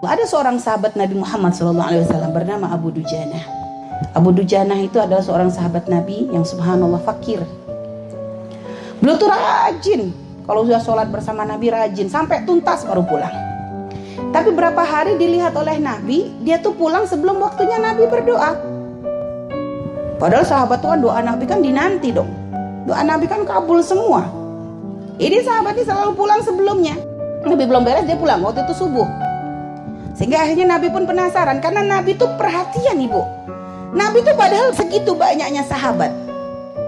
Ada seorang sahabat Nabi Muhammad SAW bernama Abu Dujanah. Abu Dujanah itu adalah seorang sahabat Nabi yang subhanallah fakir. Beliau tuh rajin, kalau sudah sholat bersama Nabi rajin sampai tuntas baru pulang. Tapi berapa hari dilihat oleh Nabi, dia tuh pulang sebelum waktunya Nabi berdoa. Padahal sahabat tuh kan doa Nabi kan dinanti dong. Doa Nabi kan kabul semua. Ini sahabat ini selalu pulang sebelumnya. Nabi belum beres dia pulang, waktu itu subuh. Sehingga akhirnya Nabi pun penasaran, karena Nabi tuh perhatian ibu. Nabi tuh padahal segitu banyaknya sahabat,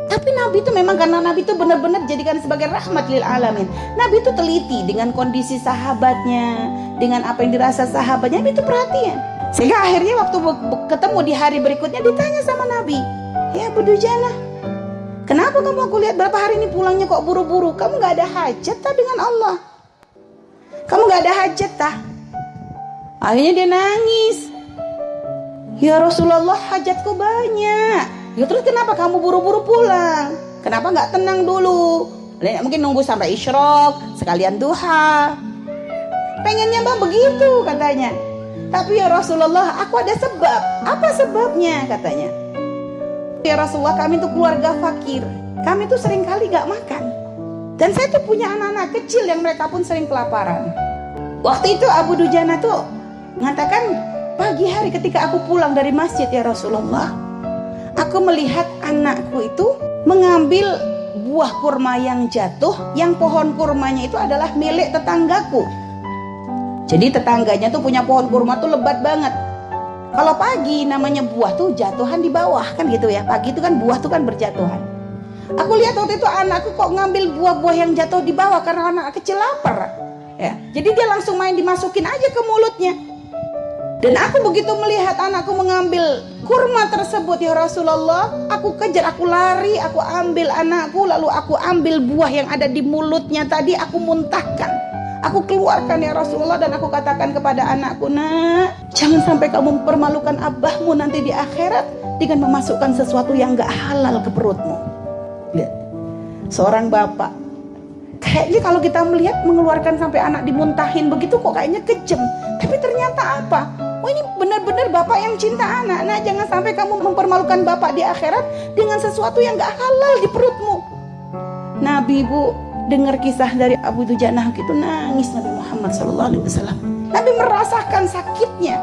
tapi Nabi tuh memang karena Nabi tuh benar-benar jadikan sebagai rahmat lil alamin. Nabi tuh teliti dengan kondisi sahabatnya, dengan apa yang dirasa sahabatnya. Nabi tuh perhatian. Sehingga akhirnya waktu ketemu di hari berikutnya ditanya sama Nabi, ya Abu Dujanah, kenapa kamu aku lihat berapa hari ini pulangnya kok buru-buru? Kamu gak ada hajat tak dengan Allah? Kamu gak ada hajat tak? Akhirnya dia nangis. Ya Rasulullah, hajatku banyak. Ya terus kenapa kamu buru-buru pulang? Kenapa gak tenang dulu? Mungkin nunggu sampai isyraq, sekalian duha. Pengennya mbak begitu katanya. Tapi ya Rasulullah, aku ada sebab. Apa sebabnya katanya? Ya Rasulullah, kami tuh keluarga fakir. Kami tuh sering kali gak makan. Dan saya tuh punya anak-anak kecil yang mereka pun sering kelaparan. Waktu itu Abu Dujanah tuh mengatakan, pagi hari ketika aku pulang dari masjid ya Rasulullah, aku melihat anakku itu mengambil buah kurma yang jatuh, yang pohon kurmanya itu adalah milik tetanggaku. Jadi tetangganya tuh punya pohon kurma tuh lebat banget. Kalau pagi namanya buah tuh jatuhan di bawah kan gitu ya. Pagi itu kan buah tuh kan berjatuhan. Aku lihat waktu itu anakku kok ngambil buah-buah yang jatuh di bawah karena anak kecil lapar. Ya, jadi dia langsung main dimasukin aja ke mulutnya. Dan aku begitu melihat anakku mengambil kurma tersebut ya Rasulullah, aku kejar, aku lari, aku ambil anakku, lalu aku ambil buah yang ada di mulutnya tadi, aku muntahkan, aku keluarkan ya Rasulullah. Dan aku katakan kepada anakku, nak, jangan sampai kamu mempermalukan abahmu nanti di akhirat dengan memasukkan sesuatu yang gak halal ke perutmu. Lihat, seorang bapak kayaknya kalau kita melihat mengeluarkan sampai anak dimuntahin begitu kok kayaknya kejam. Tapi ternyata apa? Oh, ini benar-benar bapak yang cinta anak. Nah, jangan sampai kamu mempermalukan bapak di akhirat dengan sesuatu yang gak halal di perutmu. Nabi bu dengar kisah dari Abu Dujanah gitu, nangis Nabi Muhammad SAW. Nabi merasakan sakitnya,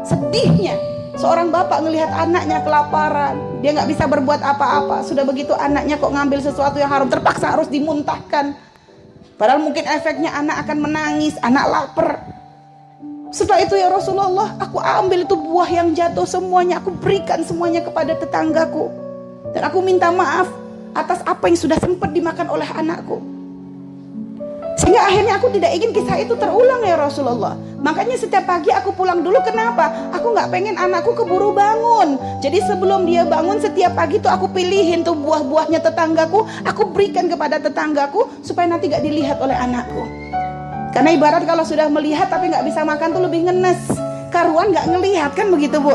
sedihnya. Seorang bapak ngelihat anaknya kelaparan, dia gak bisa berbuat apa-apa. Sudah begitu anaknya kok ngambil sesuatu yang haram, terpaksa harus dimuntahkan. Padahal mungkin efeknya anak akan menangis, anak lapar. Setelah itu ya Rasulullah, aku ambil itu buah yang jatuh semuanya, aku berikan semuanya kepada tetanggaku. Dan aku minta maaf atas apa yang sudah sempat dimakan oleh anakku. Sehingga akhirnya aku tidak ingin kisah itu terulang ya Rasulullah. Makanya setiap pagi aku pulang dulu, kenapa? Aku gak pengen anakku keburu bangun. Jadi sebelum dia bangun setiap pagi tuh aku pilihin tuh buah-buahnya tetanggaku, aku berikan kepada tetanggaku supaya nanti gak dilihat oleh anakku. Karena ibarat kalau sudah melihat tapi gak bisa makan tuh lebih ngenes. Karuan gak ngelihat kan begitu bu.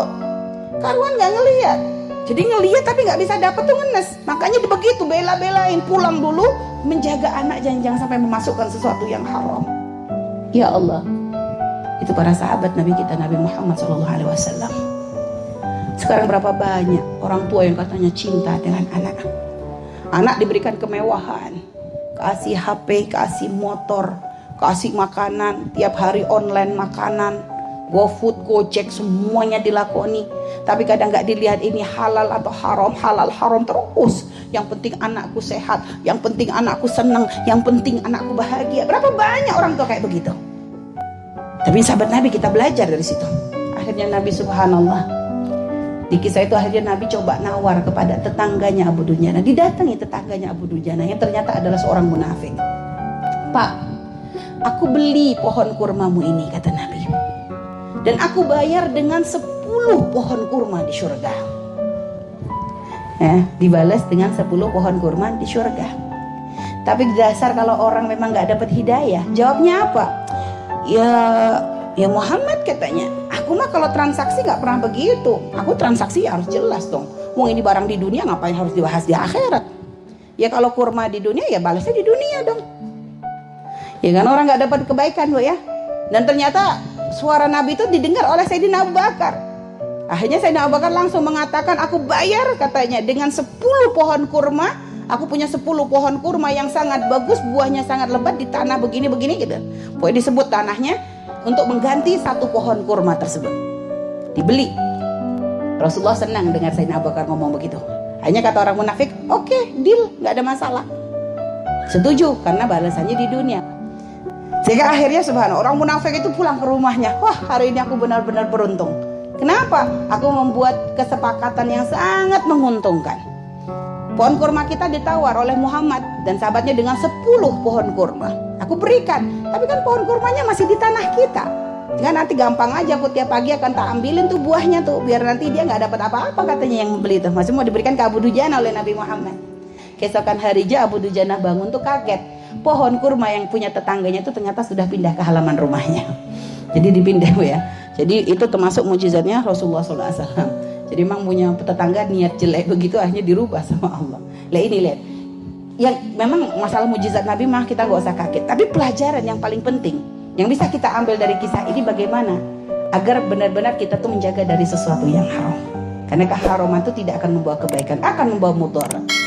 Karuan gak ngelihat. Jadi ngelihat tapi gak bisa dapat tuh ngenes. Makanya begitu bela-belain pulang dulu, menjaga anak jangan sampai memasukkan sesuatu yang haram. Ya Allah, itu para sahabat Nabi kita, Nabi Muhammad SAW. Sekarang berapa banyak orang tua yang katanya cinta dengan anak. Anak diberikan kemewahan, kasih HP, kasih motor, kasih makanan, tiap hari online makanan, GoFood, Gojek, semuanya dilakoni. Tapi kadang gak dilihat ini halal atau haram, halal haram terus. Yang penting anakku sehat, yang penting anakku senang, yang penting anakku bahagia. Berapa banyak orang tua kayak begitu. Tapi sahabat Nabi kita belajar dari situ. Akhirnya Nabi subhanallah, di kisah itu akhirnya Nabi coba nawar kepada tetangganya Abu Dujanah. Didatangi tetangganya Abu Dujanah yang ternyata adalah seorang munafik. Pak, aku beli pohon kurmamu ini, kata Nabi, dan aku bayar dengan 10 pohon kurma di surga. Dibalas dengan 10 pohon kurma di surga. Tapi di dasar kalau orang memang gak dapat hidayah, jawabnya apa? Ya Muhammad, katanya, aku mah kalau transaksi gak pernah begitu. Aku transaksi ya harus jelas dong. Wong ini barang di dunia, ngapain harus dibahas di akhirat? Ya kalau kurma di dunia ya balasnya di dunia dong. Ya kan orang gak dapat kebaikan loh ya. Dan ternyata suara Nabi itu didengar oleh Sayyidina Abu Bakar. Akhirnya Sayyidina Abu Bakar langsung mengatakan, aku bayar katanya dengan 10 pohon kurma. Aku punya 10 pohon kurma yang sangat bagus, buahnya sangat lebat di tanah begini-begini gitu. Pokoknya disebut tanahnya untuk mengganti 1 pohon kurma tersebut. Dibeli. Rasulullah senang dengar Sayyidina Abu Bakar ngomong begitu. Hanya kata orang munafik, oke, deal, nggak ada masalah. Setuju, karena balasannya di dunia. Sehingga akhirnya subhanallah, orang munafik itu pulang ke rumahnya. Wah, hari ini aku benar-benar beruntung. Kenapa? Aku membuat kesepakatan yang sangat menguntungkan. Pohon kurma kita ditawar oleh Muhammad dan sahabatnya dengan 10 pohon kurma. Aku berikan, tapi kan pohon kurmanya masih di tanah kita. Kan nanti gampang aja, aku tiap pagi akan tak ambilin tuh buahnya tuh, biar nanti dia nggak dapat apa-apa katanya yang membeli itu. Masih mau diberikan ke Abu Dujana oleh Nabi Muhammad. Keesokan hari Abu Dujana bangun tuh kaget. Pohon kurma yang punya tetangganya itu ternyata sudah pindah ke halaman rumahnya. Jadi dipindah ya. Jadi itu termasuk mujizatnya Rasulullah SAW. Jadi memang punya tetangga niat jelek begitu akhirnya dirubah sama Allah. Lihat ini lihat. Yang memang masalah mujizat Nabi mah kita nggak usah kaget. Tapi pelajaran yang paling penting yang bisa kita ambil dari kisah ini bagaimana agar benar-benar kita tuh menjaga dari sesuatu yang haram. Karena keharaman itu tidak akan membawa kebaikan, akan membawa mudarat.